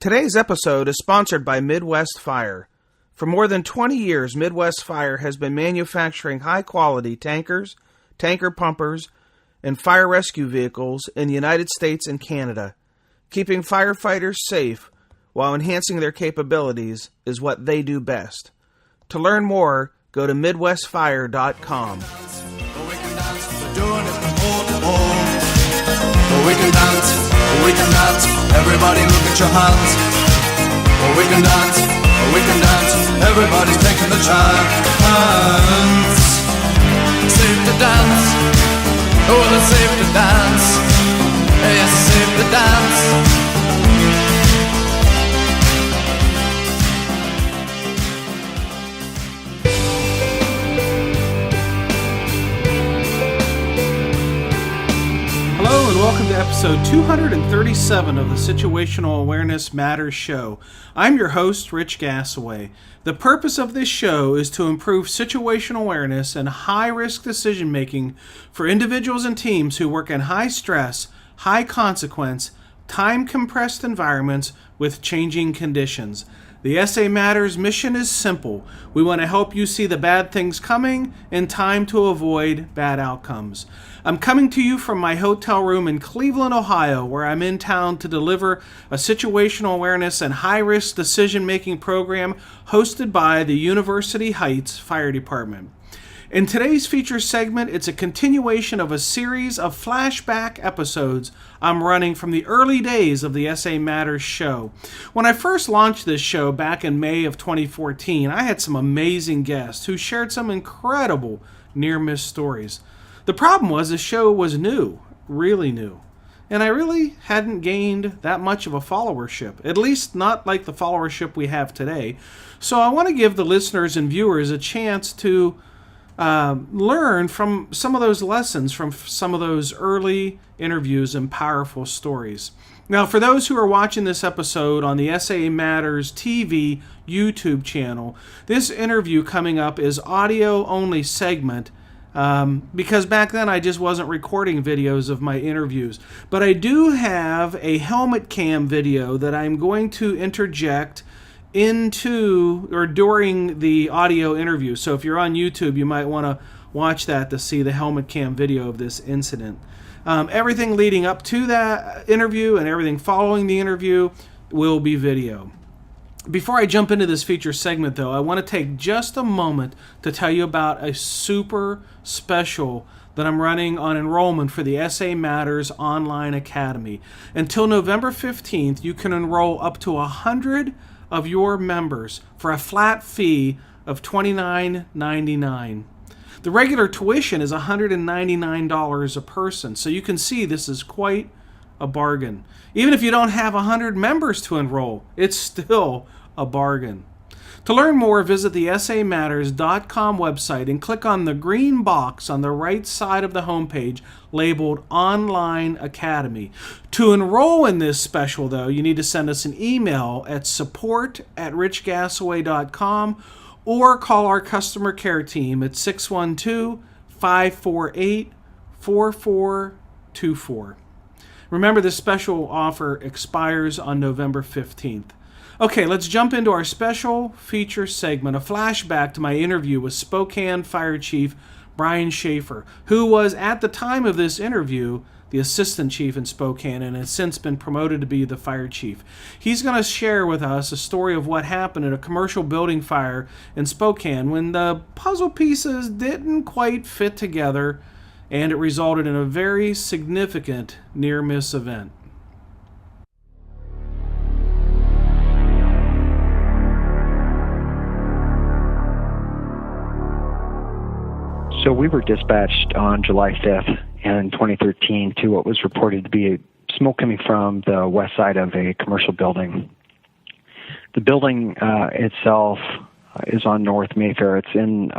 Today's episode is sponsored by Midwest Fire. For more than 20 years, Midwest Fire has been manufacturing high-quality tankers, tanker pumpers, and fire rescue vehicles in the United States and Canada. Keeping firefighters safe while enhancing their capabilities is what they do best. To learn more, go to MidwestFire.com. We can dance, everybody look at your hands. We can dance, everybody's taking the chance. Safe to dance, oh it's safe to dance. Yes, it's safe to dance. Hello and welcome to episode 237 of the Situational Awareness Matters Show. I'm your host, Rich Gassaway. The purpose of this show is to improve situational awareness and high-risk decision-making for individuals and teams who work in high-stress, high-consequence, time-compressed environments with changing conditions. The SA Matters mission is simple. We want to help you see the bad things coming in time to avoid bad outcomes. I'm coming to you from my hotel room in Cleveland, Ohio, where I'm in town to deliver a situational awareness and high-risk decision-making program hosted by the University Heights Fire Department. In today's feature segment, it's a continuation of a series of flashback episodes I'm running from the early days of the SA Matters show. When I first launched this show back in May of 2014, I had some amazing guests who shared some incredible near-miss stories. The problem was the show was new, really new, and I really hadn't gained that much of a followership, at least not like the followership we have today. So I want to give the listeners and viewers a chance to learn from some of those lessons from some of those early interviews and powerful stories. Now, for those who are watching this episode on the SA Matters TV YouTube channel, this interview coming up is audio-only segment because back then I just wasn't recording videos of my interviews. But I do have a helmet cam video that I'm going to interject into or during the audio interview. So if you're on YouTube, you might want to watch that to see the helmet cam video of this incident. Everything leading up to that interview and everything following the interview will be video. Before I jump into this feature segment, though, I want to take just a moment to tell you about a super special that I'm running on enrollment for the SA Matters Online Academy. Until November 15th, you can enroll up to 100 of your members for a flat fee of $29.99. The regular tuition is $199 a person, so you can see this is quite a bargain. Even if you don't have 100 members to enroll, it's still a bargain. To learn more, visit the SAMatters.com website and click on the green box on the right side of the homepage labeled Online Academy. To enroll in this special, though, you need to send us an email at support@richgassaway.com or call our customer care team at 612-548-4424. Remember, this special offer expires on November 15th. Okay, let's jump into our special feature segment, a flashback to my interview with Spokane Fire Chief Brian Schaeffer, who was, at the time of this interview, the assistant chief in Spokane and has since been promoted to be the fire chief. He's going to share with us a story of what happened at a commercial building fire in Spokane when the puzzle pieces didn't quite fit together and it resulted in a very significant near-miss event. So we were dispatched on July 5th in 2013 to what was reported to be smoke coming from the west side of a commercial building. The building itself is on North Mayfair. It's in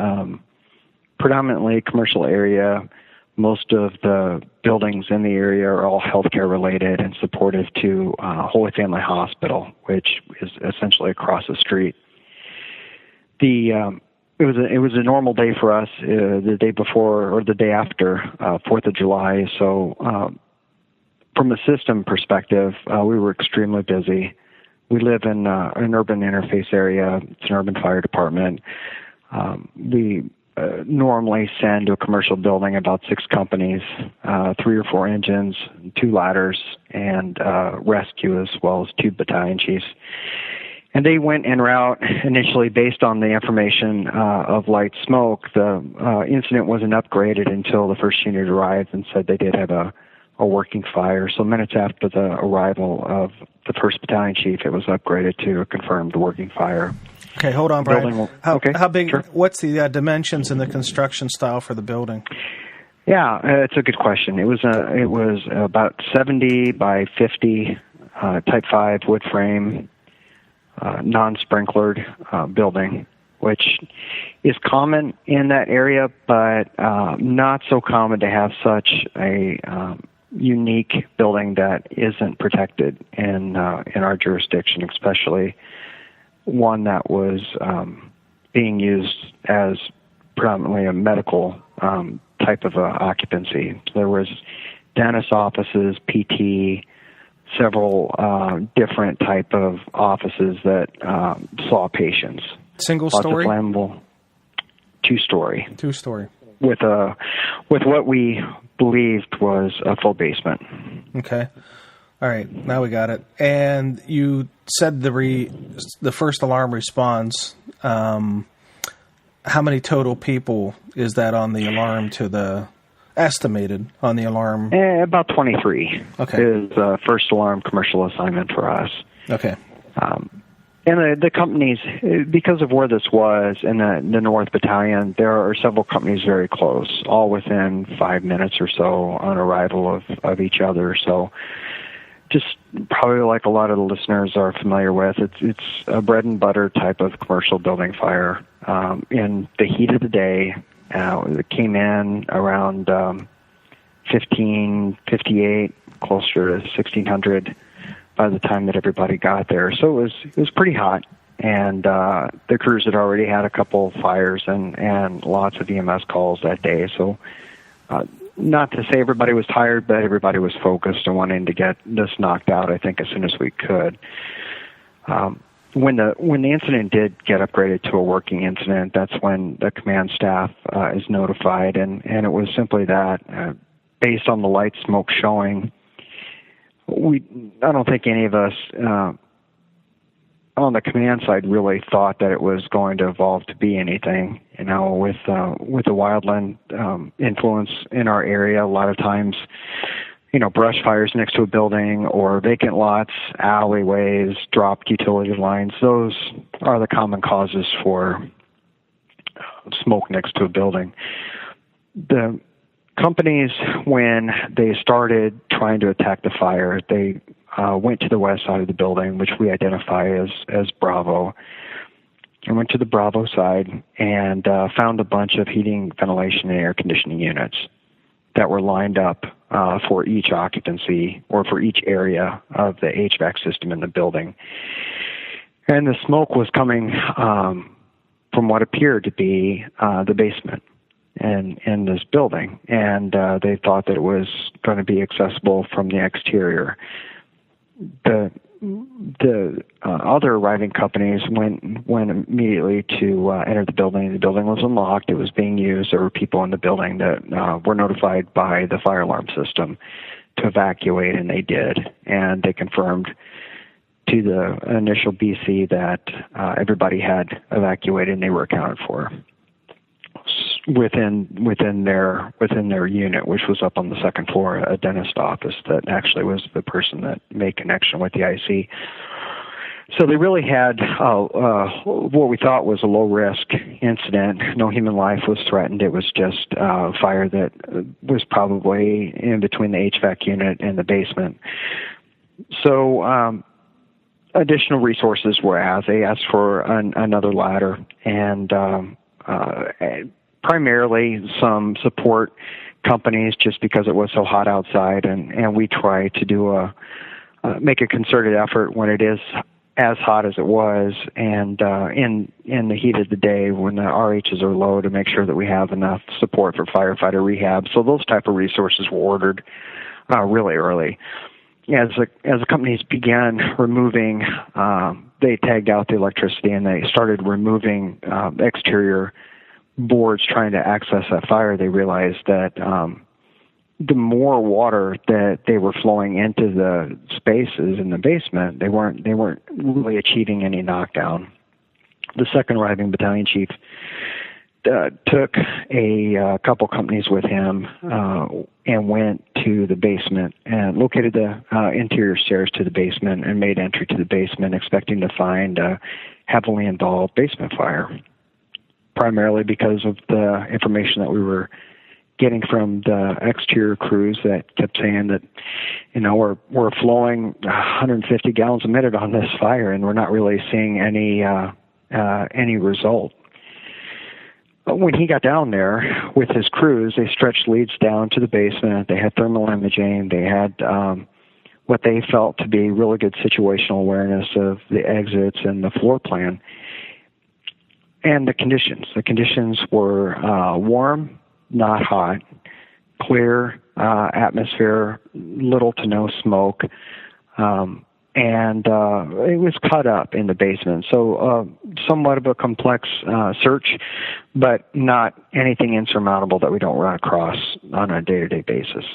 predominantly commercial area. Most of the buildings in the area are all healthcare related and supportive to Holy Family Hospital, which is essentially across the street. It was a normal day for us, the day before or the day after 4th of July. So from a system perspective, we were extremely busy. We live in an urban interface area. It's an urban fire department. We normally send to a commercial building about 6 companies, 3 or 4 engines, 2 ladders, and rescue, as well as 2 battalion chiefs. And they went en route initially based on the information of light smoke. The incident wasn't upgraded until the first unit arrived and said they did have a working fire. So minutes after the arrival of the first battalion chief, it was upgraded to a confirmed working fire. Okay, hold on, Brian. How big? Sure. What's the dimensions and the construction style for the building? Yeah, it's a good question. It was about 70 by 50, Type 5 wood frame, non-sprinklered building, which is common in that area, but not so common to have such a unique building that isn't protected in our jurisdiction, especially one that was being used as predominantly a medical type of occupancy. There was dentist offices, PT, several different type of offices that saw patients. Single Lots story? Of flammable. 2-story. 2-story. With what we believed was a full basement. Okay. All right. Now we got it. And you said the first alarm response. How many total people is that on the alarm to the estimated on the alarm? About 23. Okay. Is first alarm commercial assignment for us. Okay. And the companies, because of where this was in the North Battalion, there are several companies very close, all within 5 minutes or so on arrival of each other. So just probably like a lot of the listeners are familiar with, it's a bread and butter type of commercial building fire. In the heat of the day, it came in around 1558, closer to 1600 by the time that everybody got there. So it was pretty hot, and the crews had already had a couple fires and lots of EMS calls that day. So not to say everybody was tired, but everybody was focused and wanting to get this knocked out, I think, as soon as we could. When the incident did get upgraded to a working incident, that's when the command staff is notified, and it was simply that, based on the light smoke showing, I don't think any of us on the command side really thought that it was going to evolve to be anything. You know, with the wildland influence in our area, a lot of times, you know, brush fires next to a building or vacant lots, alleyways, dropped utility lines, those are the common causes for smoke next to a building. The companies, when they started trying to attack the fire, they went to the west side of the building, which we identify as Bravo. I went to the Bravo side and found a bunch of heating, ventilation, and air conditioning units that were lined up for each occupancy or for each area of the HVAC system in the building. And the smoke was coming from what appeared to be the basement in this building, and they thought that it was going to be accessible from the exterior. The other arriving companies went immediately to enter the building. The building was unlocked. It was being used. There were people in the building that were notified by the fire alarm system to evacuate, and they did. And they confirmed to the initial BC that everybody had evacuated and they were accounted for within their unit, which was up on the second floor, a dentist office that actually was the person that made connection with the IC. So they really had what we thought was a low-risk incident. No human life was threatened. It was just fire that was probably in between the HVAC unit and the basement. So additional resources were asked. They asked for another ladder and primarily some support companies, just because it was so hot outside, and we try to do make a concerted effort when it is as hot as it was, and in the heat of the day when the RHs are low, to make sure that we have enough support for firefighter rehab. So those type of resources were ordered really early. as the companies began removing, they tagged out the electricity and they started removing exterior boards trying to access that fire. They realized that the more water that they were flowing into the spaces in the basement, they weren't really achieving any knockdown. The second arriving battalion chief took a couple companies with him and went to the basement and located the interior stairs to the basement and made entry to the basement, expecting to find a heavily involved basement fire, primarily because of the information that we were getting from the exterior crews that kept saying that, we're flowing 150 gallons a minute on this fire and we're not really seeing any result. When he got down there with his crews, they stretched leads down to the basement. They had thermal imaging. They had what they felt to be really good situational awareness of the exits and the floor plan. And the conditions. The conditions were warm, not hot, clear atmosphere, little to no smoke, and it was cut up in the basement. So somewhat of a complex search, but not anything insurmountable that we don't run across on a day-to-day basis.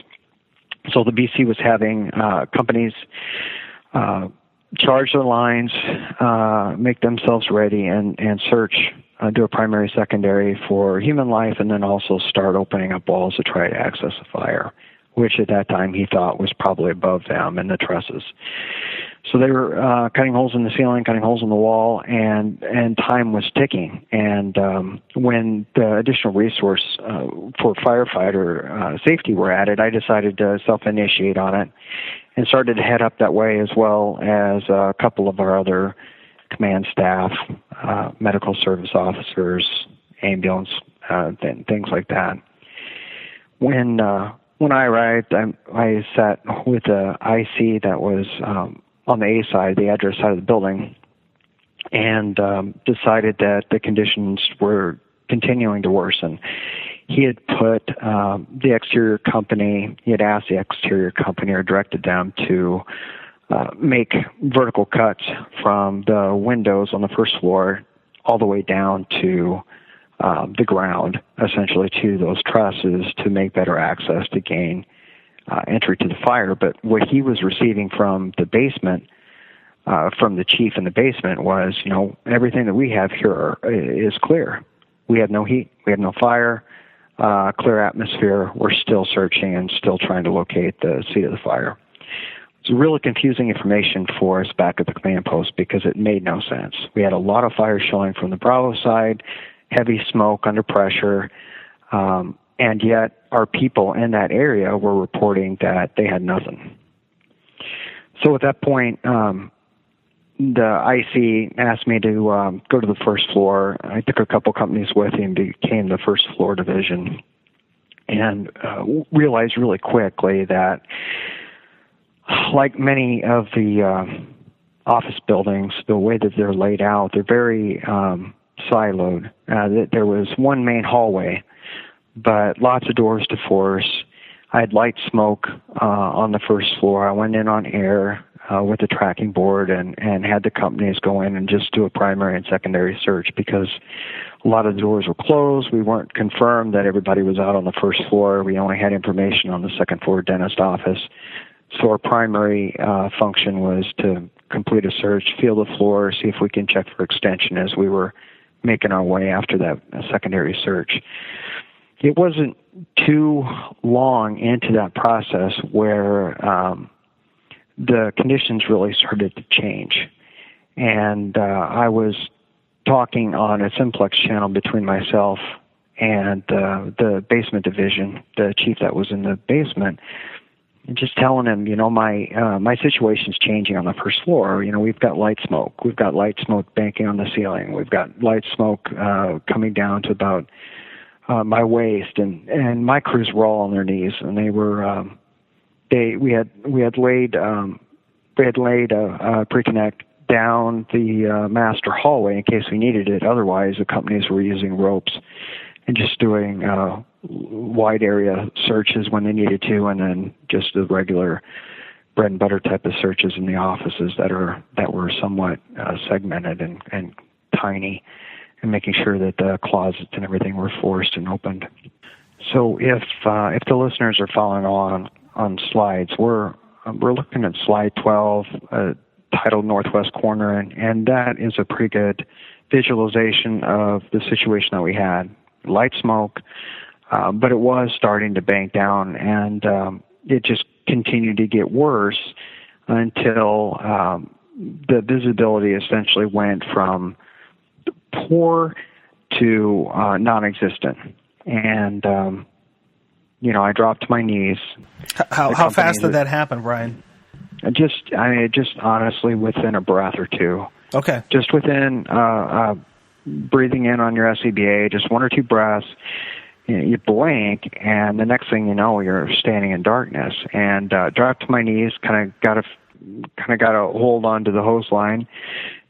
So the BC was having companies charge their lines, make themselves ready, and search, do a primary, secondary for human life, and then also start opening up walls to try to access the fire, which at that time he thought was probably above them in the trusses. So they were cutting holes in the ceiling, cutting holes in the wall, and time was ticking. And when the additional resource for firefighter safety were added, I decided to self-initiate on it and started to head up that way, as well as a couple of our other command staff, medical service officers, ambulance, things like that. When I arrived, I sat with a IC that was on the A side, the address side of the building, and decided that the conditions were continuing to worsen. He had put the exterior company, he had asked the exterior company or directed them to make vertical cuts from the windows on the first floor all the way down to the ground, essentially to those trusses, to make better access to gain entry to the fire. But what he was receiving from the basement, from the chief in the basement, was, everything that we have here is clear. We have no heat, we have no fire, clear atmosphere. We're still searching and still trying to locate the seat of the fire. It's really confusing information for us back at the command post because it made no sense. We had a lot of fire showing from the Bravo side, heavy smoke under pressure, and yet our people in that area were reporting that they had nothing. So at that point, the IC asked me to go to the first floor. I took a couple companies with him, became the first floor division, and realized really quickly that, like many of the office buildings, the way that they're laid out, they're very siloed. There was one main hallway, but lots of doors to force. I had light smoke on the first floor. I went in on air with a tracking board and had the companies go in and just do a primary and secondary search because a lot of the doors were closed. We weren't confirmed that everybody was out on the first floor. We only had information on the second floor dentist office. So our primary function was to complete a search, feel the floor, see if we can check for extension as we were making our way after that secondary search. It wasn't too long into that process where the conditions really started to change. And I was talking on a simplex channel between myself and the basement division, the chief that was in the basement, and just telling him, my situation's changing on the first floor. We've got light smoke. We've got light smoke banking on the ceiling. We've got light smoke coming down to about my waist, and my crews were all on their knees, and they were we had laid a pre-connect down the master hallway in case we needed it. Otherwise, the companies were using ropes and just doing wide area searches when they needed to, and then just the regular bread and butter type of searches in the offices that were somewhat segmented and tiny, and making sure that the closets and everything were forced and opened. So if the listeners are following on slides, we're looking at slide 12, titled Northwest Corner, and that is a pretty good visualization of the situation that we had. Light smoke, but it was starting to bank down, and it just continued to get worse until the visibility essentially went from poor to non-existent. And, I dropped to my knees. How fast did that happen, Brian? Just honestly within a breath or two. Okay. Just within breathing in on your SCBA, just one or two breaths, you blink, and the next thing you know, you're standing in darkness. And dropped to my knees, kind of got a hold onto the hose line,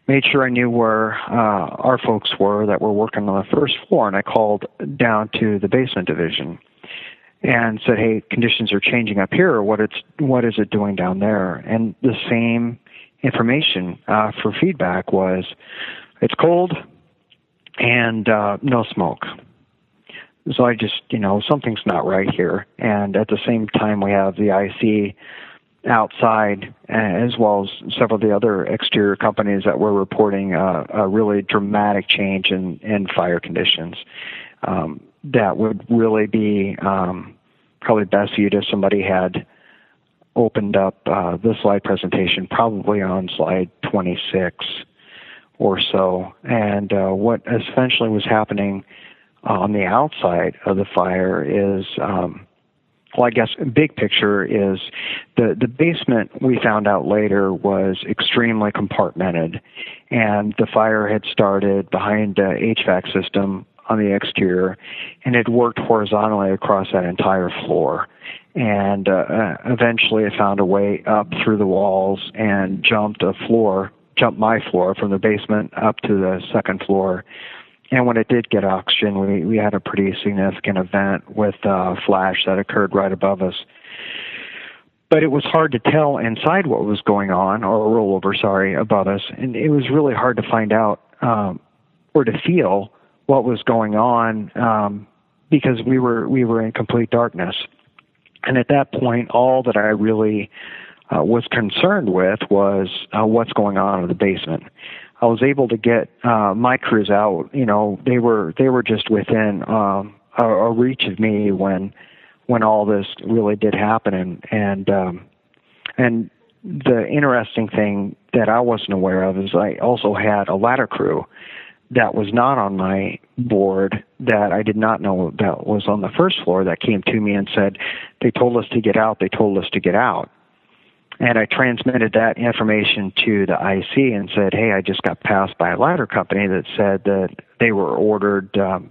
made sure I knew where our folks were that were working on the first floor, and I called down to the basement division and said, "Hey, conditions are changing up here. What is it doing down there?" And the same information for feedback was, "It's cold and no smoke." So I just, something's not right here. And at the same time, we have the IC outside, as well as several of the other exterior companies that were reporting a really dramatic change in fire conditions. That would really be probably best viewed if somebody had opened up the slide presentation, probably on slide 26 or so. And what essentially was happening on the outside of the fire is, I guess big picture is the basement, we found out later, was extremely compartmented, and the fire had started behind the HVAC system on the exterior, and it worked horizontally across that entire floor. And eventually it found a way up through the walls and jumped my floor from the basement up to the second floor. And when it did get oxygen, we had a pretty significant event with a flash that occurred right above us. But it was hard to tell inside what was going on, or a rollover, above us. And it was really hard to find out or to feel what was going on because we were in complete darkness. And at that point, all that I really was concerned with was what's going on in the basement. I was able to get my crews out. They were just within a reach of me when all this really did happen. And the interesting thing that I wasn't aware of is I also had a ladder crew that was not on my board that I did not know that was on the first floor that came to me and said, "They told us to get out. They told us to get out." And I transmitted that information to the IC and said, "Hey, I just got passed by a ladder company that said that they were ordered out.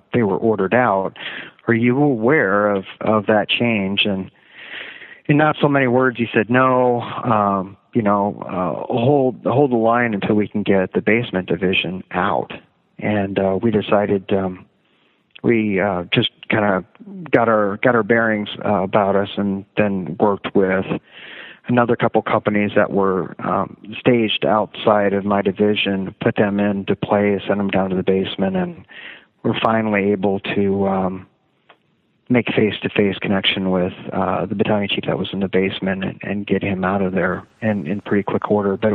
Are you aware of that change?" And in not so many words, he said, "No, hold the line until we can get the basement division out." And we decided we just kind of got our bearings about us, and then worked with another couple companies that were staged outside of my division, put them into place, sent them down to the basement, and we're finally able to make face-to-face connection with the battalion chief that was in the basement and get him out of there in pretty quick order. But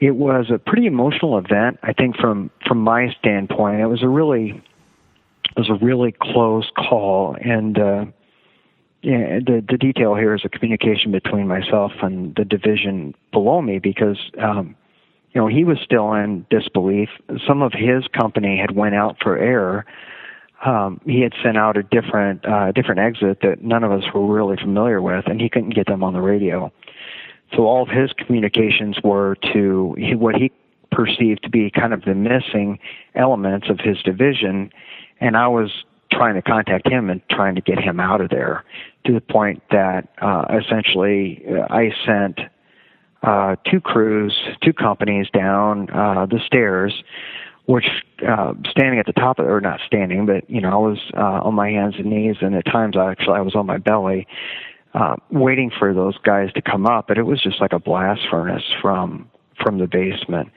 it was a pretty emotional event, I think, from my standpoint. It was a really close call, and the detail here is a communication between myself and the division below me, because he was still in disbelief. Some of his company had went out for air. He had sent out a different exit that none of us were really familiar with, and he couldn't get them on the radio. So all of his communications were to what he perceived to be kind of the missing elements of his division, and I was trying to contact him and trying to get him out of there, to the point that essentially I sent two companies down the stairs, which standing at the top of, or not standing, but I was on my hands and knees, and at times I was on my belly. waiting for those guys to come up, but it was just like a blast furnace from the basement.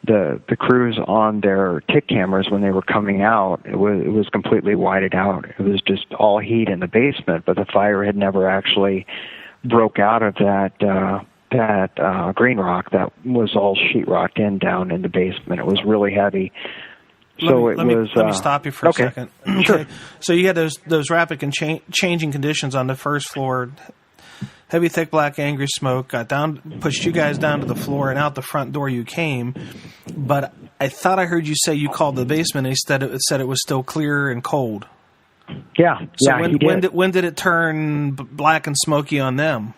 The crews on their tick cameras, when they were coming out, it was completely whited out. It was just all heat in the basement, but the fire had never actually broke out of that green rock that was all sheetrocked down in the basement. It was really heavy. Let me stop you for a second. Sure. So you had those rapid and changing conditions on the first floor. Heavy, thick, black, angry smoke pushed you guys down to the floor, and out the front door you came. But I thought I heard you say you called the basement, and it said it was still clear and cold. Yeah. So when did it turn black and smoky on them?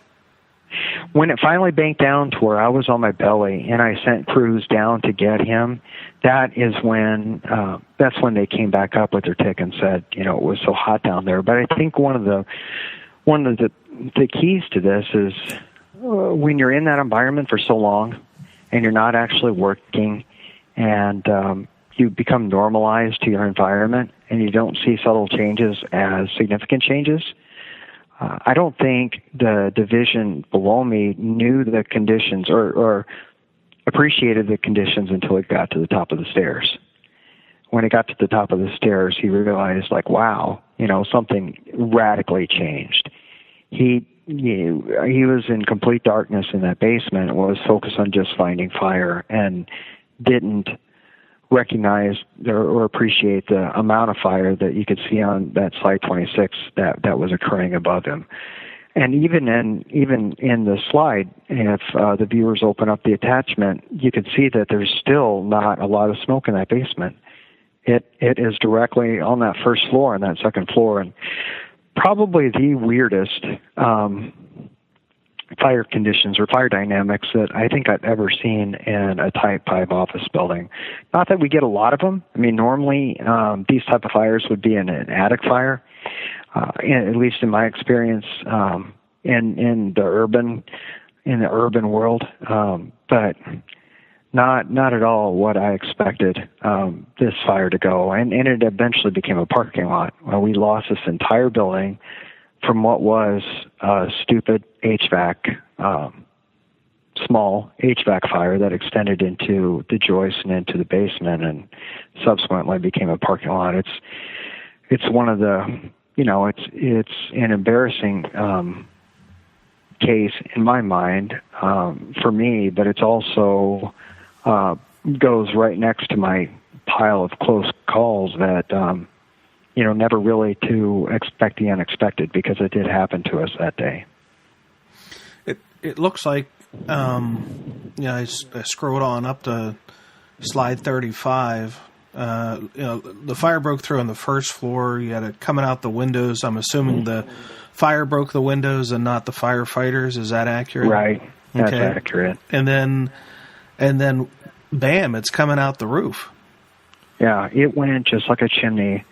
When it finally banked down to where I was on my belly and I sent crews down to get him, that's when they came back up with their tick and said, it was so hot down there. But I think one of the keys to this is when you're in that environment for so long and you're not actually working and you become normalized to your environment and you don't see subtle changes as significant changes. I don't think the division below me knew the conditions or appreciated the conditions until it got to the top of the stairs. When it got to the top of the stairs, he realized, wow, something radically changed. He was in complete darkness in that basement and was focused on just finding fire and didn't recognize or appreciate the amount of fire that you could see on that slide 26 that was occurring above him. And even in the slide, if the viewers open up the attachment, you can see that there's still not a lot of smoke in that basement. It is directly on that first floor and that second floor, and probably the weirdest fire conditions or fire dynamics that I think I've ever seen in a Type 5 office building. Not that we get a lot of them. I mean, normally these type of fires would be in an attic fire, at least in my experience in the urban world, but not at all what I expected this fire to go. And it eventually became a parking lot. We lost this entire building from what was a stupid HVAC, small HVAC fire that extended into the joist and into the basement and subsequently became a parking lot. It's one of the, it's an embarrassing case in my mind for me, but it's also goes right next to my pile of close calls that, never really to expect the unexpected, because it did happen to us that day. It looks like, I scrolled on up to slide 35. The fire broke through on the first floor. You had it coming out the windows. I'm assuming the fire broke the windows and not the firefighters. Is that accurate? Right. That's accurate. And then, bam! It's coming out the roof. Yeah, it went just like a chimney,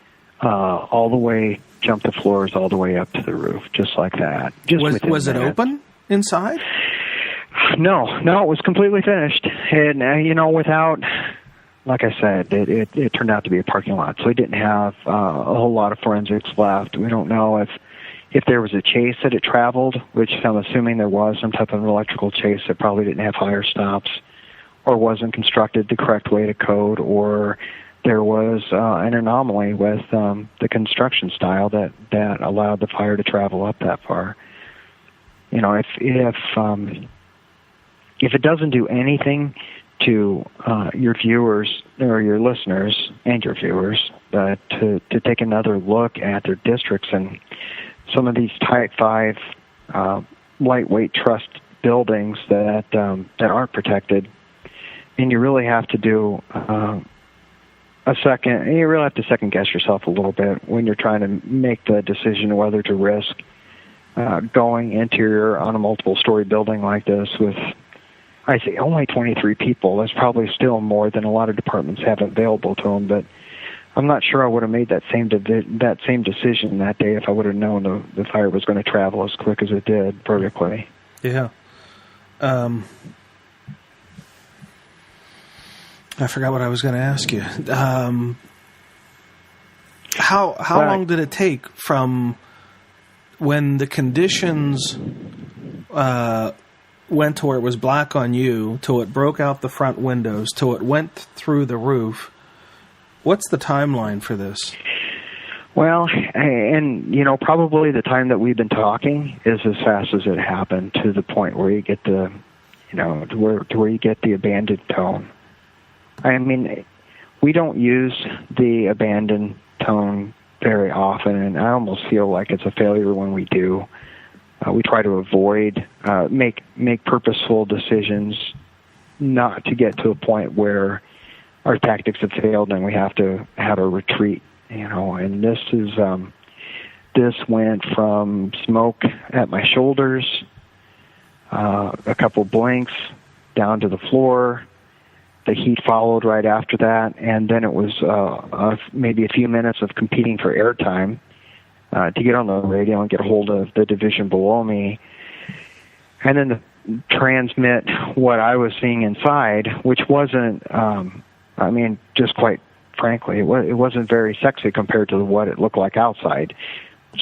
all the way, jumped the floors all the way up to the roof, just like that. Was it open inside? No, it was completely finished. And, without, like I said, it turned out to be a parking lot, so it didn't have a whole lot of forensics left. We don't know if there was a chase that it traveled, which I'm assuming there was some type of electrical chase that probably didn't have fire stops or wasn't constructed the correct way to code, or there was an anomaly with the construction style that allowed the fire to travel up that far. If it doesn't do anything to your viewers or your listeners and your viewers, but to take another look at their districts and some of these Type 5 lightweight truss buildings that aren't protected, and you really have to do you really have to second guess yourself a little bit when you're trying to make the decision whether to risk going interior on a multiple story building like this with, I say, only 23 people. That's probably still more than a lot of departments have available to them, but I'm not sure I would have made that same decision that day if I would have known the fire was going to travel as quick as it did vertically. Yeah. I forgot what I was going to ask you. How long did it take from when the conditions went to where it was black on you, till it broke out the front windows, till it went through the roof, what's the timeline for this? Well, and probably the time that we've been talking is as fast as it happened, to the point where you get to where you get the abandoned tone. I mean, we don't use the abandoned tone very often, and I almost feel like it's a failure when we do. We try to avoid, make purposeful decisions not to get to a point where our tactics have failed and we have to have a retreat. And this went from smoke at my shoulders, a couple blinks down to the floor. The heat followed right after that, and then it was maybe a few minutes of competing for airtime to get on the radio and get a hold of the division below me, and then transmit what I was seeing inside, which wasn't, just quite frankly, it wasn't very sexy compared to what it looked like outside.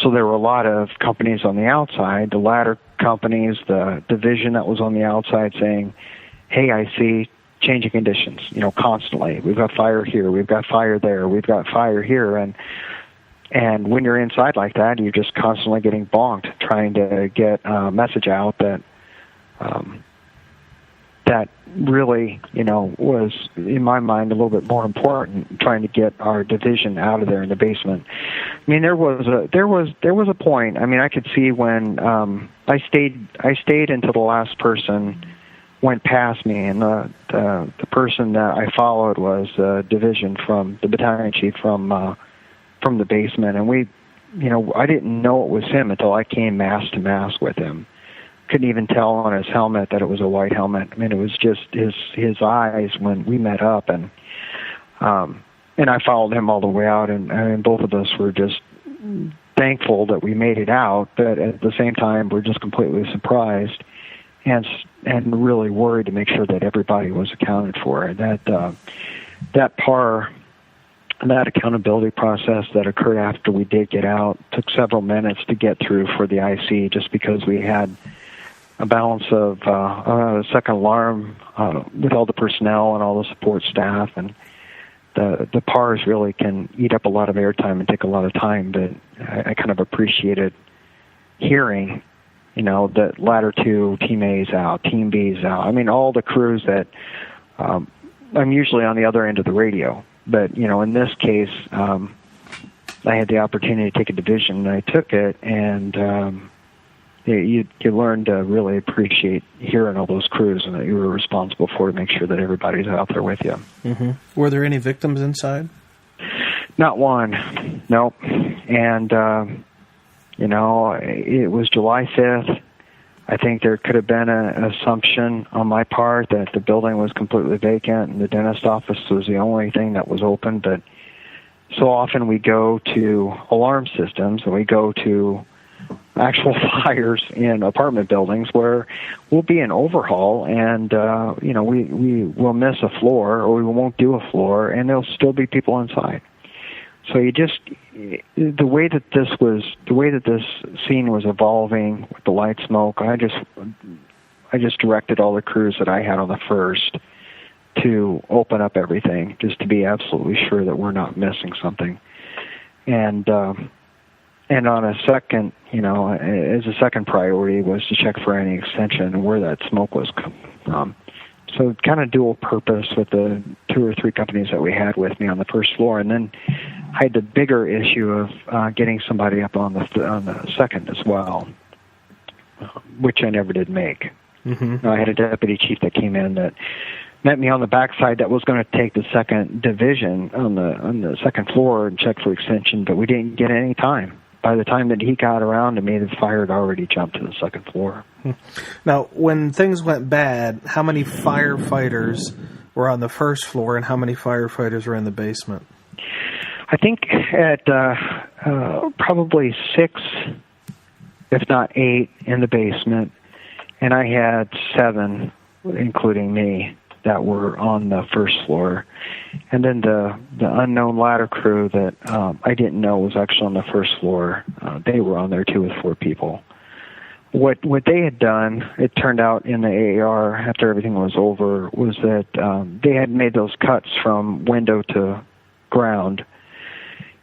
So there were a lot of companies on the outside, the ladder companies, the division that was on the outside saying, hey, I see changing conditions, constantly. We've got fire here, we've got fire there, we've got fire here, and when you're inside like that, you're just constantly getting bonked trying to get a message out that that really, was, in my mind, a little bit more important, trying to get our division out of there in the basement. I mean, there was a point. I mean, I could see when I stayed until the last person went past me, and the person that I followed was the division from the battalion chief from the basement, and I didn't know it was him until I came mask to mask with him. Couldn't even tell on his helmet that it was a white helmet. I mean, it was just his eyes when we met up, and I followed him all the way out, and both of us were just thankful that we made it out, but at the same time, we're just completely surprised and really worried to make sure that everybody was accounted for. That accountability process that occurred after we did get out took several minutes to get through for the IC, just because we had a balance of a second alarm with all the personnel and all the support staff, and the PARs really can eat up a lot of airtime and take a lot of time. But I kind of appreciated hearing, that Ladder 2, Team A's out, Team B's out. I mean, all the crews that I'm usually on the other end of the radio. But, in this case, I had the opportunity to take a division, and I took it, and you learn to really appreciate hearing all those crews and that you were responsible for, to make sure that everybody's out there with you. Mm-hmm. Were there any victims inside? Not one, nope. And, it was July 5th. I think there could have been an assumption on my part that the building was completely vacant and the dentist office was the only thing that was open. But so often we go to alarm systems and we go to actual fires in apartment buildings where we'll be in overhaul and, we will miss a floor or we won't do a floor and there'll still be people inside. So the way that this scene was evolving with the light smoke, I just directed all the crews that I had on the first to open up everything, just to be absolutely sure that we're not missing something. And on a second, as a second priority was to check for any extension and where that smoke was coming from. So kind of dual purpose with the 2 or 3 companies that we had with me on the first floor, and then I had the bigger issue of getting somebody up on the second as well, which I never did make. Mm-hmm. I had a deputy chief that came in that met me on the backside that was going to take the second division on the second floor and check for extension, but we didn't get any time. By the time that he got around to me, the fire had already jumped to the second floor. Now, when things went bad, how many firefighters were on the first floor and how many firefighters were in the basement? I think at probably 6, if not 8, in the basement, and I had 7, including me, that were on the first floor. And then the unknown ladder crew that I didn't know was actually on the first floor, they were on there too with 4 people. What they had done, it turned out in the AAR after everything was over, was that they had made those cuts from window to ground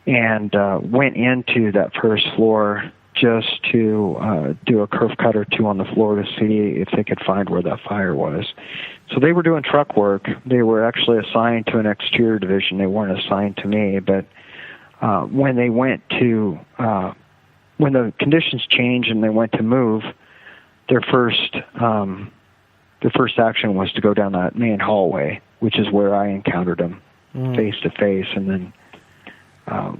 and went into that first floor just to do a curve cut or 2 on the floor to see if they could find where that fire was. So they were doing truck work. They were actually assigned to an exterior division. They weren't assigned to me, but when they went to when the conditions changed and they went to move, their first action was to go down that main hallway, which is where I encountered them face to face, and then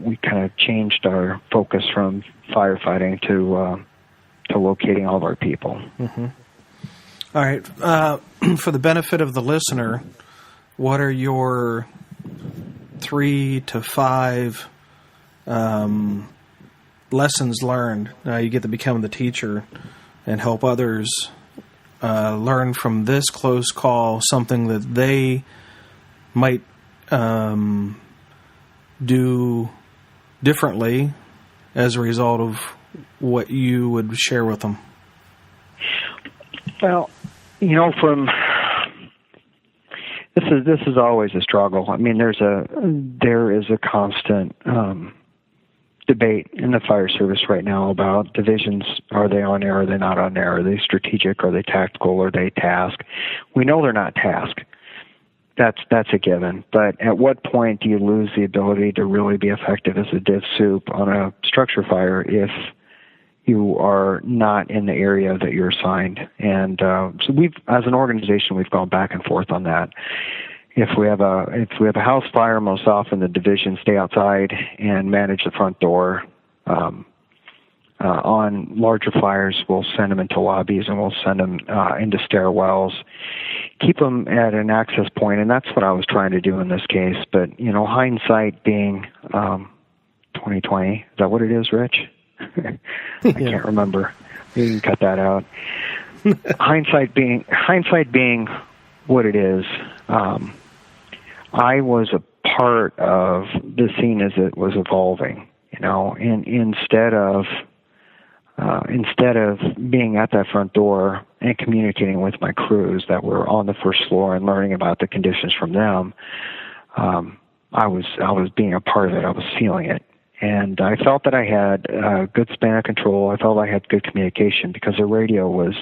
we kind of changed our focus from firefighting to locating all of our people. Mm-hmm. All right. For the benefit of the listener, what are your 3 to 5 lessons learned? You get to become the teacher and help others learn from this close call something that they might do differently as a result of what you would share with them. Well, this is always a struggle. I mean, there is a constant debate in the fire service right now about divisions. Are they on air? Are they not on air? Are they strategic? Are they tactical? Are they task? We know they're not task. That's a given. But at what point do you lose the ability to really be effective as a div soup on a structure fire if you are not in the area that you're assigned? And so as an organization, we've gone back and forth on that. If we have a house fire, most often the divisions stay outside and manage the front door. On larger fires, we'll send them into lobbies and we'll send them into stairwells, keep them at an access point, and that's what I was trying to do in this case. But hindsight being 2020, is that what it is, Rich? I can't remember. You can cut that out. hindsight being what it is. I was a part of the scene as it was evolving, and instead of being at that front door and communicating with my crews that were on the first floor and learning about the conditions from them, I was being a part of it. I was feeling it. And I felt that I had a good span of control. I felt I had good communication because the radio was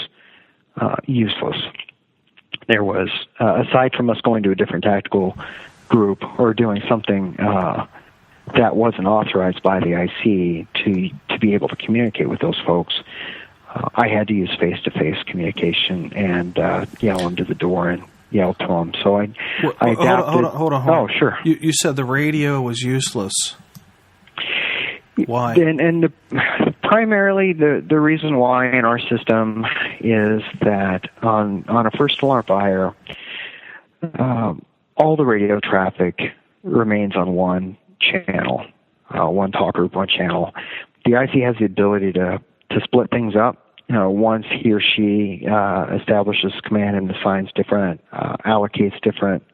useless. There was, aside from us going to a different tactical group or doing something that wasn't authorized by the IC to be able to communicate with those folks, I had to use face-to-face communication and yell into the door and yell to them. So I adapted. Hold on. Oh, sure. You said the radio was useless. Why? And primarily the reason why in our system is that on a first alarm fire, all the radio traffic remains on one channel, one talk group, one channel. The IC has the ability to split things up. Once he or she establishes command and assigns different, allocates different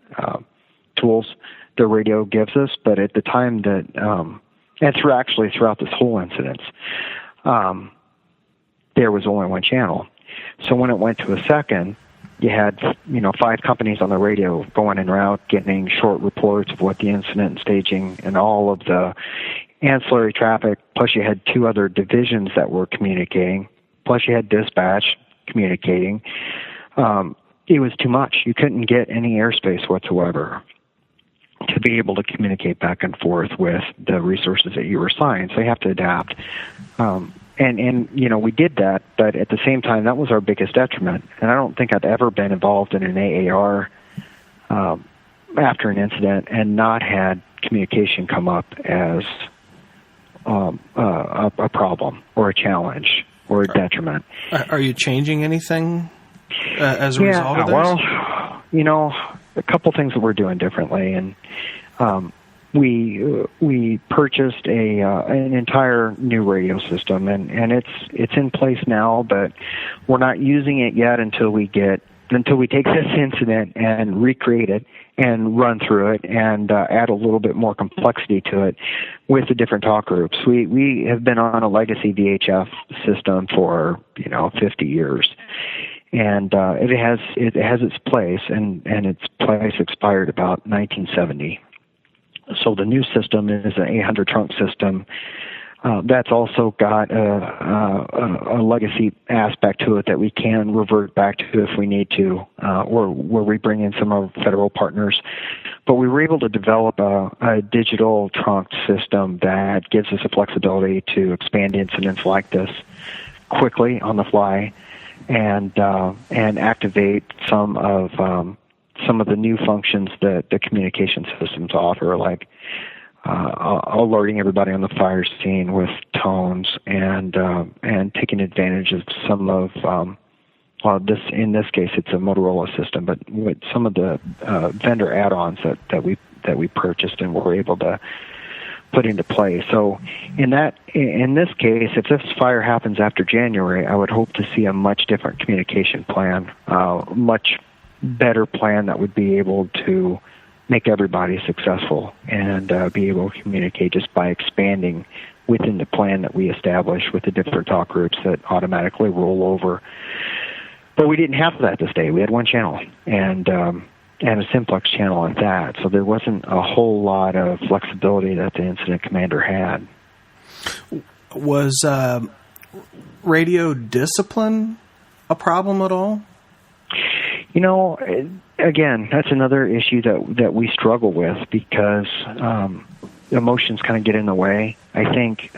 tools the radio gives us. But at the time that, and throughout this whole incident, there was only one channel. So when it went to a second, you had 5 companies on the radio going en route, getting short reports of what the incident and staging and all of the ancillary traffic. Plus, you had 2 other divisions that were communicating. Plus, you had dispatch communicating. It was too much. You couldn't get any airspace whatsoever to be able to communicate back and forth with the resources that you were assigned. So you have to adapt. And we did that, but at the same time, that was our biggest detriment. And I don't think I've ever been involved in an AAR after an incident and not had communication come up as a problem or a challenge or a detriment. Are you changing anything as a result of this? Well, a couple things that we're doing differently, and we purchased an entire new radio system, and it's in place now, but we're not using it yet until we get until we take this incident and recreate it and run through it and add a little bit more complexity to it with the different talk groups. We have been on a legacy VHF system for 50 years, and it has its place, and its place expired about 1970. So the new system is an 800 trunk system. That's also got a legacy aspect to it that we can revert back to if we need to, or where we bring in some of our federal partners. But we were able to develop a digital trunk system that gives us the flexibility to expand incidents like this quickly on the fly, and activate some of the new functions that the communication systems offer, like alerting everybody on the fire scene with tones, and taking advantage of some of this. In this case, it's a Motorola system, but with some of the vendor add-ons that we purchased and were able to put into play. So in this case, if this fire happens after January, I would hope to see a much different communication plan, much better plan that would be able to make everybody successful and be able to communicate just by expanding within the plan that we establish with the different talk groups that automatically roll over. But we didn't have that this day. We had one channel and a simplex channel at that, so there wasn't a whole lot of flexibility that the incident commander had. Was radio discipline a problem at all? Again, that's another issue that we struggle with, because emotions kind of get in the way. I think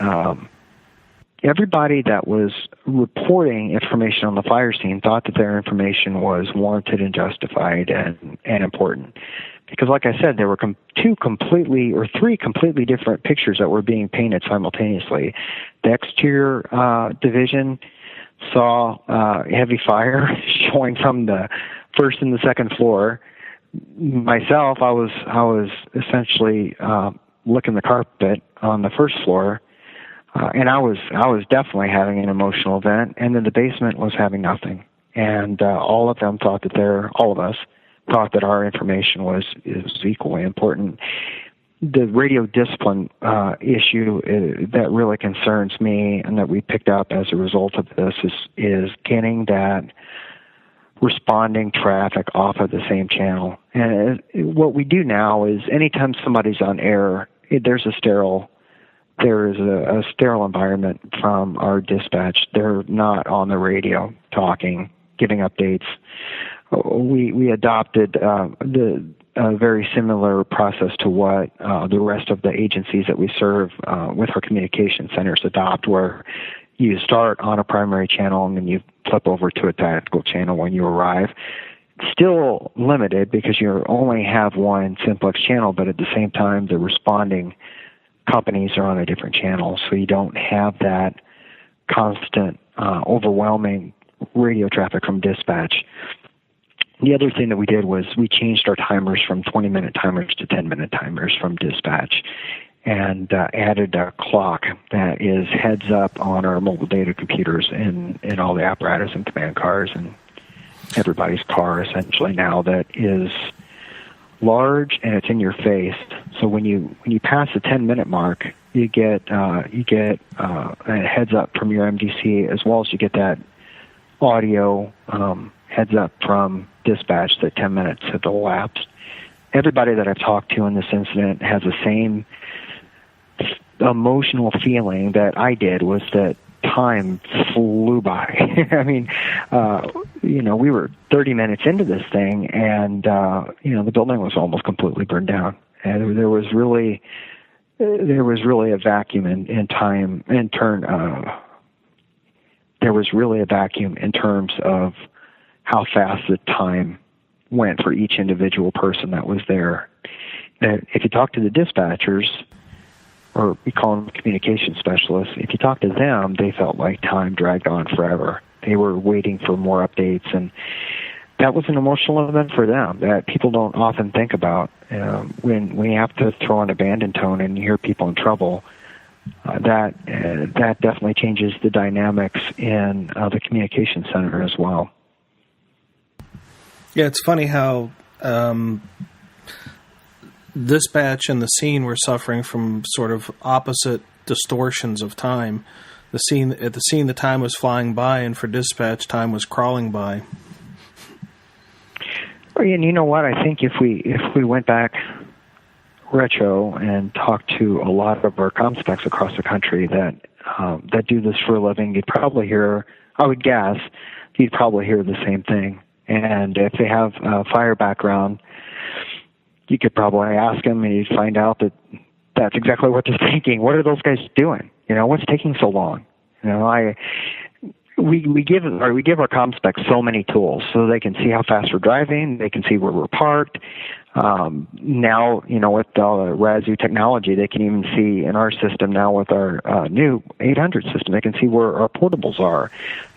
everybody that was reporting information on the fire scene thought that their information was warranted and justified and important. Because like I said, there were three completely different pictures that were being painted simultaneously. The exterior division saw heavy fire showing from the first and the second floor. Myself, I was essentially licking the carpet on the first floor, and I was definitely having an emotional event. And then the basement was having nothing. And all of us thought that our information is equally important. The radio discipline issue that really concerns me, and that we picked up as a result of this, is getting that responding traffic off of the same channel. And what we do now is, anytime somebody's on air, there is a sterile environment from our dispatch. They're not on the radio talking, giving updates. We adopted a very similar process to what the rest of the agencies that we serve with our communication centers adopt, where you start on a primary channel and then you flip over to a tactical channel when you arrive. Still limited, because you only have one simplex channel, but at the same time the responding companies are on a different channel, so you don't have that constant overwhelming radio traffic from dispatch. The other thing that we did was we changed our timers from 20-minute timers to 10-minute timers from dispatch, and added a clock that is heads up on our mobile data computers in all the apparatus and command cars and everybody's car, essentially, now, that is large and it's in your face. So when you pass the 10-minute mark, you get a heads up from your MDC, as well as you get that audio heads up from dispatch that 10 minutes have elapsed. Everybody that I've talked to in this incident has the same emotional feeling that I did, was that time flew by. I mean, we were 30 minutes into this thing, and the building was almost completely burned down, and there was really a vacuum in time. There was really a vacuum in terms of how fast the time went for each individual person that was there. And if you talk to the dispatchers, or we call them communication specialists, if you talk to them, they felt like time dragged on forever. They were waiting for more updates, and that was an emotional event for them that people don't often think about. When you have to throw an abandon tone and you hear people in trouble, that definitely changes the dynamics in the communication center as well. Yeah, it's funny how dispatch and the scene were suffering from sort of opposite distortions of time. At the scene, the time was flying by, and for dispatch, time was crawling by. And you know what? I think if we went back retro and talked to a lot of our comspecs across the country that do this for a living, you'd probably hear, I would guess, you'd probably hear the same thing. And if they have a fire background, you could probably ask them, and you'd find out that that's exactly what they're thinking. What are those guys doing? What's taking so long? We give our comspecs so many tools so they can see how fast we're driving, they can see where we're parked. Now, with all the RASU technology, they can even see in our system now with our new 800 system, they can see where our portables are.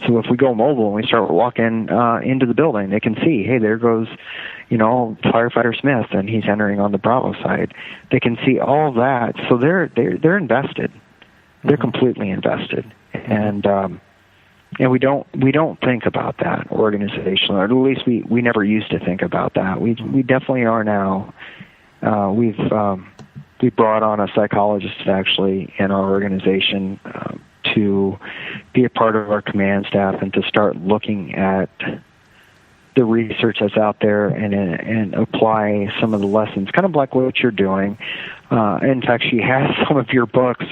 So if we go mobile and we start walking into the building, they can see, hey, there goes, firefighter Smith, and he's entering on the Bravo side. They can see all of that. So they're invested. They're completely invested. And we don't think about that organizationally, or at least we never used to think about that. We definitely are now. We brought on a psychologist actually in our organization to be a part of our command staff and to start looking at the research that's out there and apply some of the lessons, kind of like what you're doing. In fact, she has some of your books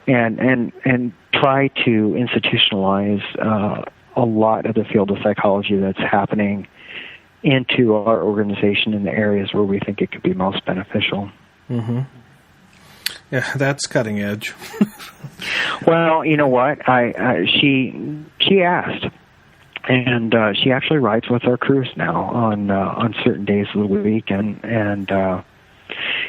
and try to institutionalize a lot of the field of psychology that's happening into our organization in the areas where we think it could be most beneficial. Mm-hmm. Yeah, that's cutting edge. Well, you know what? She asked, and she actually rides with our crews now on certain days of the week, and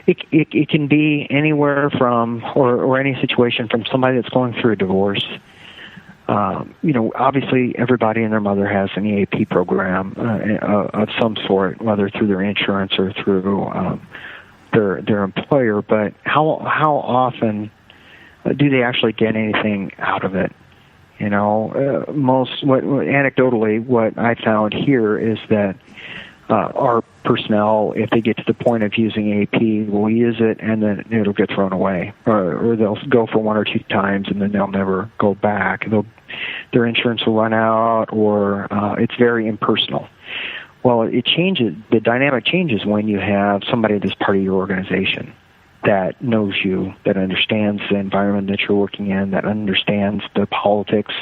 it can be anywhere from or any situation from somebody that's going through a divorce. Obviously everybody and their mother has an EAP program of some sort, whether through their insurance or through their employer. But how often do they actually get anything out of it? Anecdotally, what I found here is that our personnel, if they get to the point of using AP, will use it and then it'll get thrown away, or they'll go for one or two times and then they'll never go back. Their insurance will run out, or it's very impersonal. Well, it changes. The dynamic changes when you have somebody that's part of your organization that knows you, that understands the environment that you're working in, that understands the politics,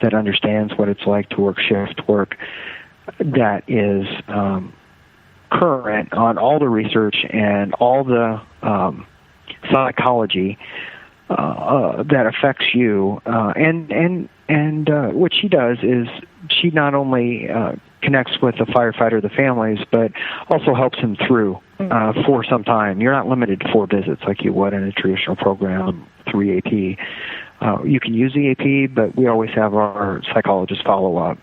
that understands what it's like to work shift work, that is current on all the research and all the psychology that affects you. And what she does is she not only connects with the firefighter, the families, but also helps him through for some time. You're not limited to 4 visits like you would in a traditional program, 3 AP. You can use the AP, but we always have our psychologists follow up.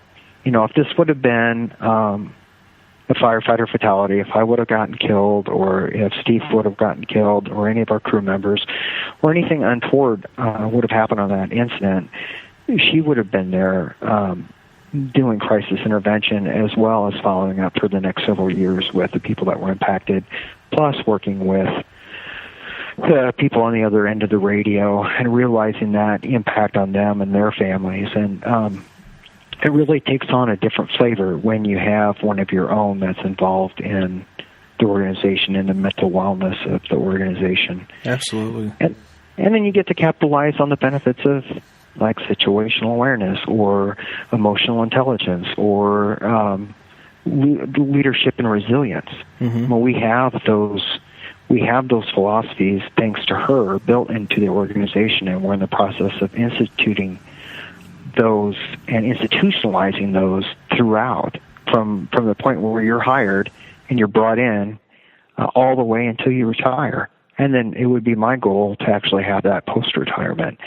If this would have been a firefighter fatality, if I would have gotten killed, or if Steve would have gotten killed, or any of our crew members, or anything untoward would have happened on that incident, she would have been there doing crisis intervention as well as following up for the next several years with the people that were impacted, plus working with the people on the other end of the radio and realizing that impact on them and their families. And it really takes on a different flavor when you have one of your own that's involved in the organization and the mental wellness of the organization. Absolutely. And then you get to capitalize on the benefits of like situational awareness or emotional intelligence or leadership and resilience. Mm-hmm. Well, we have those philosophies thanks to her built into the organization, and we're in the process of instituting those and institutionalizing those throughout from the point where you're hired and you're brought in all the way until you retire. And then it would be my goal to actually have that post-retirement,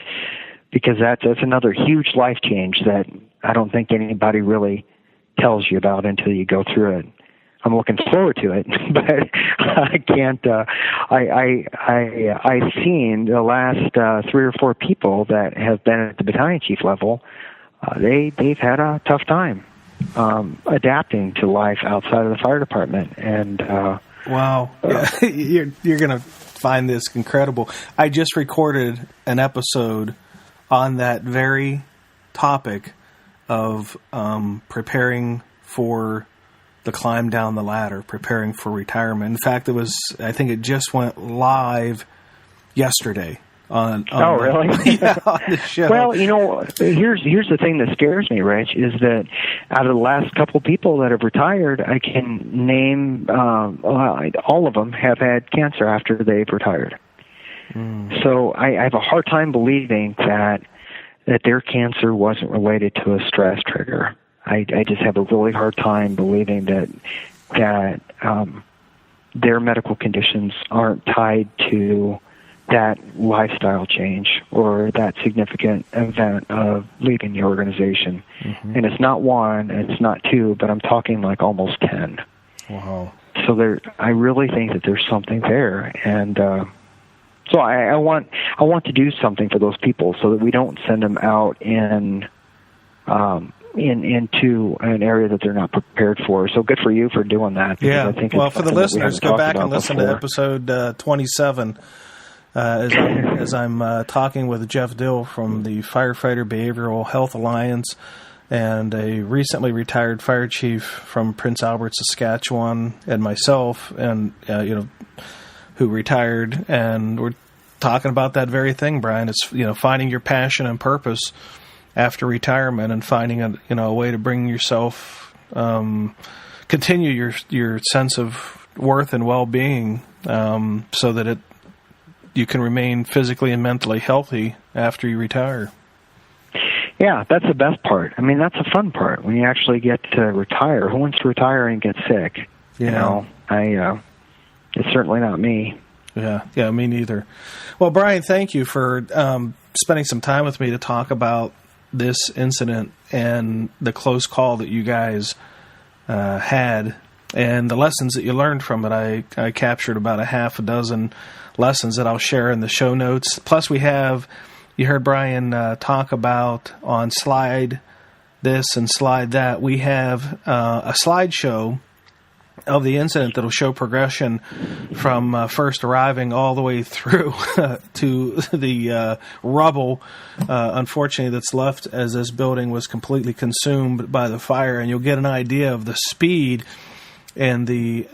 because that's another huge life change that I don't think anybody really tells you about until you go through it. I'm looking forward to it, but I can't. I've seen the last 3 or 4 people that have been at the battalion chief level. They've had a tough time. adapting to life outside of the fire department. And wow, you're going to find this incredible. I just recorded an episode on that very topic of preparing for the climb down the ladder, preparing for retirement. In fact, I think it just went live yesterday on really? On the show. Well, here's the thing that scares me, Rich, is that out of the last couple people that have retired, I can name all of them have had cancer after they've retired. So I have a hard time believing that their cancer wasn't related to a stress trigger. I just have a really hard time believing that their medical conditions aren't tied to that lifestyle change or that significant event of leaving the organization. Mm-hmm. And it's not one, and it's not two, but I'm talking like almost 10. Wow. So I really think that there's something there, and so I want to do something for those people so that we don't send them out into an area that they're not prepared for. So good for you for doing that. Yeah. I think well, for the listeners, go back and listen to episode 27. As I'm talking with Jeff Dill from the Firefighter Behavioral Health Alliance and a recently retired fire chief from Prince Albert, Saskatchewan, and myself, and who retired, and we're talking about that very thing, Brian. It's finding your passion and purpose after retirement, and finding a way to bring yourself continue your sense of worth and well-being, so that you can remain physically and mentally healthy after you retire. Yeah, that's the best part. I mean, that's the fun part when you actually get to retire. Who wants to retire and get sick? Yeah. It's certainly not me. Yeah, me neither. Well, Brian, thank you for spending some time with me to talk about this incident and the close call that you guys had and the lessons that you learned from it. I captured about a half a dozen lessons that I'll share in the show notes. Plus, you heard Brian talk about on slide this and slide that. We have a slideshow of the incident that'll show progression from first arriving all the way through to the rubble, unfortunately, that's left as this building was completely consumed by the fire. And you'll get an idea of the speed and the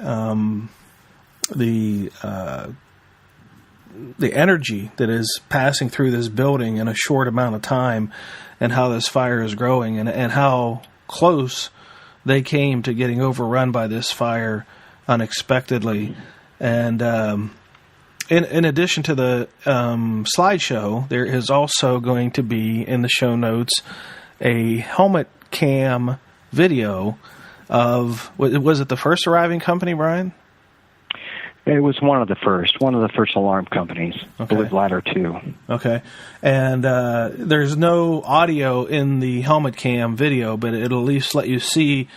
energy that is passing through this building in a short amount of time, and how this fire is growing, and how close they came to getting overrun by this fire unexpectedly. And in addition to the slideshow, there is also going to be in the show notes a helmet cam video of, was it the first arriving company, Brian? It was one of the first alarm companies. Okay. I believe Ladder 2. Okay. And there's no audio in the helmet cam video, but it'll at least let you see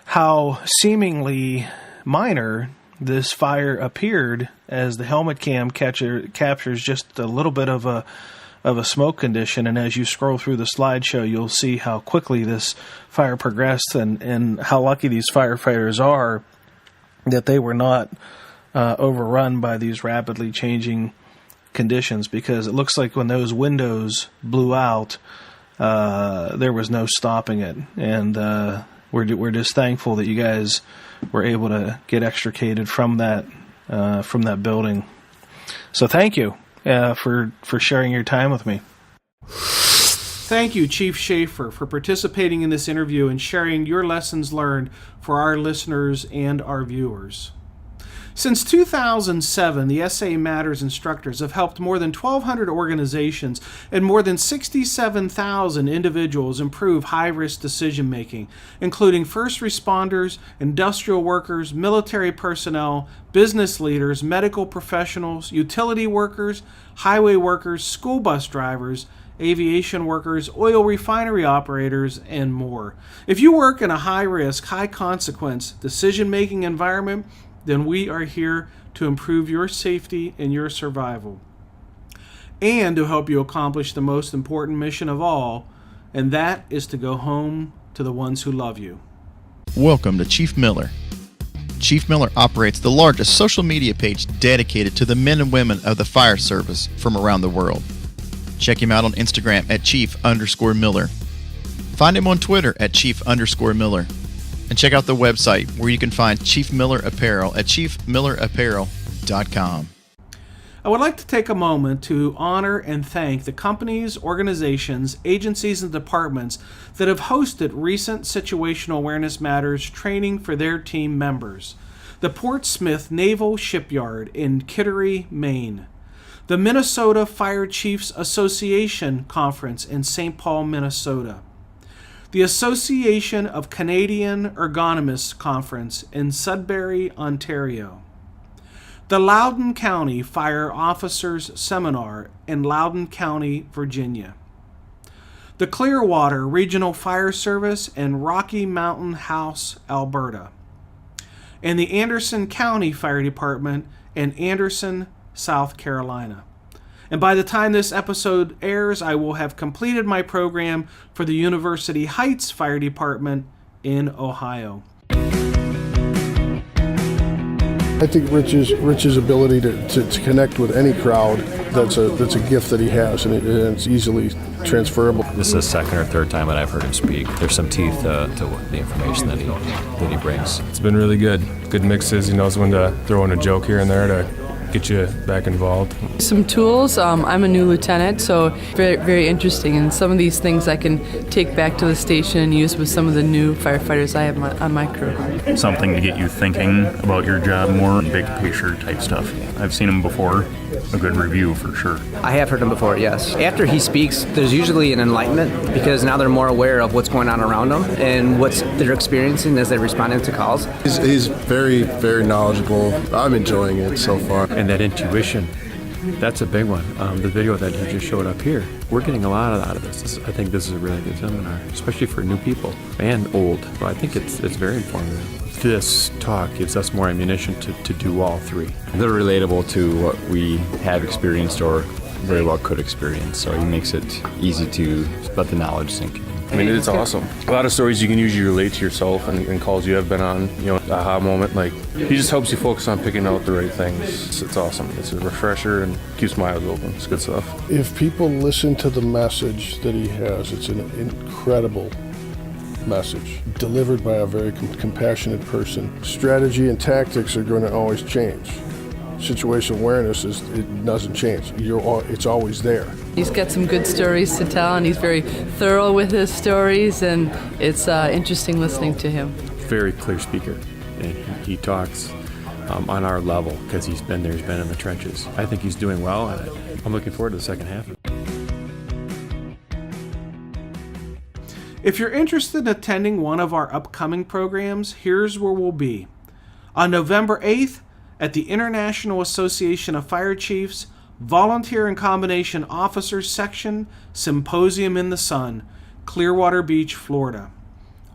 how seemingly minor this fire appeared, as the helmet cam captures just a little bit of a smoke condition. And as you scroll through the slideshow, you'll see how quickly this fire progressed, and how lucky these firefighters are that they were not overrun by these rapidly changing conditions, because it looks like when those windows blew out, there was no stopping it. And we're just thankful that you guys were able to get extricated from that building. So thank you for sharing your time with me. Thank you, Chief Schaeffer, for participating in this interview and sharing your lessons learned for our listeners and our viewers. Since 2007, the SA Matters instructors have helped more than 1,200 organizations and more than 67,000 individuals improve high-risk decision-making, including first responders, industrial workers, military personnel, business leaders, medical professionals, utility workers, highway workers, school bus drivers, aviation workers, oil refinery operators, and more. If you work in a high-risk, high-consequence decision-making environment, then we are here to improve your safety and your survival, and to help you accomplish the most important mission of all, and that is to go home to the ones who love you. Welcome to Chief Miller. Chief Miller operates the largest social media page dedicated to the men and women of the fire service from around the world. Check him out on Instagram at Chief_Miller. Find him on Twitter at Chief_Miller. And check out the website where you can find Chief Miller Apparel at chiefmillerapparel.com. I would like to take a moment to honor and thank the companies, organizations, agencies, and departments that have hosted recent Situational Awareness Matters training for their team members. The Portsmouth Naval Shipyard in Kittery, Maine. The Minnesota Fire Chiefs Association Conference in St. Paul, Minnesota. The Association of Canadian Ergonomists Conference in Sudbury, Ontario. The Loudoun County Fire Officers Seminar in Loudoun County, Virginia. The Clearwater Regional Fire Service in Rocky Mountain House, Alberta. And the Anderson County Fire Department in Anderson, South Carolina. And by the time this episode airs, I will have completed my program for the University Heights Fire Department in Ohio. I think Rich's ability to connect with any crowd, that's a gift that he has, and it's easily transferable. This is the second or third time that I've heard him speak. There's some teeth to the information that he brings. It's been really good. Good mixes. He knows when to throw in a joke here and there to get you back involved. Some tools. I'm a new lieutenant, so very, very interesting. And some of these things I can take back to the station and use with some of the new firefighters I have on my crew. Something to get you thinking about your job more, big picture type stuff. I've seen him before. A good review for sure. I have heard him before, yes. After he speaks, there's usually an enlightenment because now they're more aware of what's going on around them and what they're experiencing as they're responding to calls. He's very, very knowledgeable. I'm enjoying it so far. And that intuition, that's a big one. The video that he just showed up here, we're getting a lot out of this. I think this is a really good seminar, especially for new people and old. So I think it's very informative. This talk gives us more ammunition to do all three. They're relatable to what we have experienced or very well could experience, so he makes it easy to let the knowledge sink in. I mean, it's awesome. A lot of stories you can usually relate to yourself and calls you have been on, aha moment. Like, he just helps you focus on picking out the right things. It's awesome. It's a refresher and keeps my eyes open. It's good stuff. If people listen to the message that he has, it's an incredible message delivered by a very compassionate person. Strategy and tactics are going to always change. Situational awareness it doesn't change. It's always there. He's got some good stories to tell, and he's very thorough with his stories, and it's interesting listening to him. Very clear speaker, and he talks on our level because he's been there, he's been in the trenches. I think he's doing well at it. I'm looking forward to the second half of it. If you're interested in attending one of our upcoming programs, here's where we'll be. On November 8th, at the International Association of Fire Chiefs Volunteer and Combination Officers Section Symposium in the Sun, Clearwater Beach, Florida.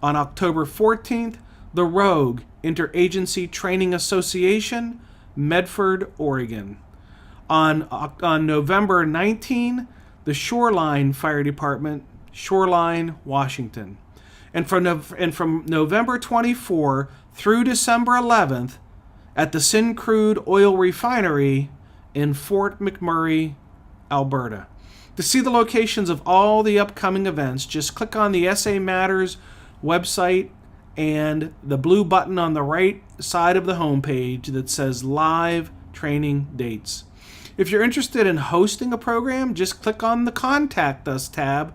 On October 14th, the Rogue Interagency Training Association, Medford, Oregon. On November 19th, the Shoreline Fire Department, Shoreline, Washington. And from November 24 through December 11th at the Syncrude Oil Refinery in Fort McMurray, Alberta. To see the locations of all the upcoming events, just click on the SA Matters website and the blue button on the right side of the homepage that says Live Training Dates. If you're interested in hosting a program, just click on the Contact Us tab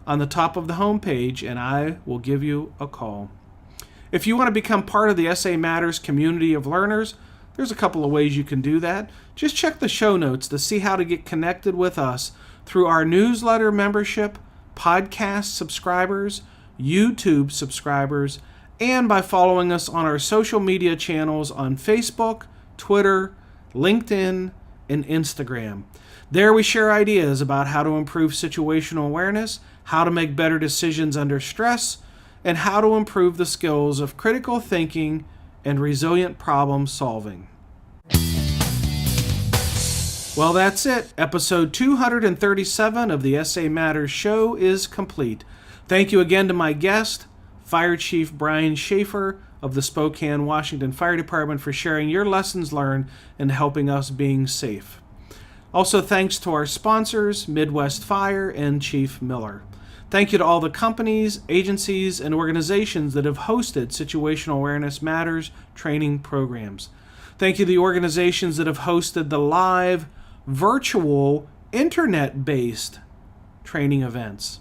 on the top of the homepage, and I will give you a call. If you want to become part of the SA Matters community of learners, there's a couple of ways you can do that. Just check the show notes to see how to get connected with us through our newsletter membership, podcast subscribers, YouTube subscribers, and by following us on our social media channels on Facebook, Twitter, LinkedIn, and Instagram. There we share ideas about how to improve situational awareness, how to make better decisions under stress, and how to improve the skills of critical thinking and resilient problem solving. Well, that's it. Episode 237 of the SA Matters show is complete. Thank you again to my guest, Fire Chief Brian Schaeffer of the Spokane, Washington Fire Department for sharing your lessons learned and helping us being safe. Also, thanks to our sponsors, Midwest Fire and Chief Miller. Thank you to all the companies, agencies, and organizations that have hosted Situational Awareness Matters training programs. Thank you to the organizations that have hosted the live, virtual, internet-based training events.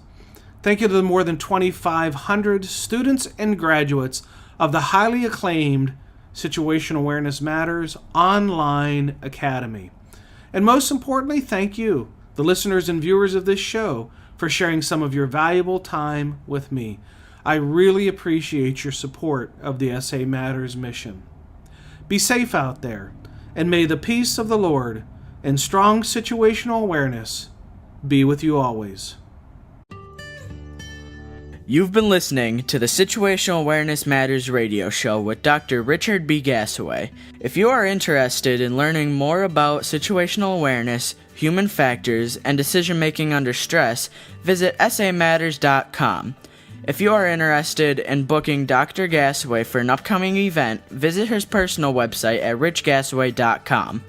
Thank you to the more than 2,500 students and graduates of the highly acclaimed Situational Awareness Matters Online Academy. And most importantly, thank you, the listeners and viewers of this show, for sharing some of your valuable time with me. I really appreciate your support of the SA Matters mission. Be safe out there, and may the peace of the Lord and strong situational awareness be with you always. You've been listening to the Situational Awareness Matters radio show with Dr. Richard B. Gassaway. If you are interested in learning more about situational awareness, human factors, and decision-making under stress, visit samatters.com. If you are interested in booking Dr. Gassaway for an upcoming event, visit his personal website at richgassaway.com.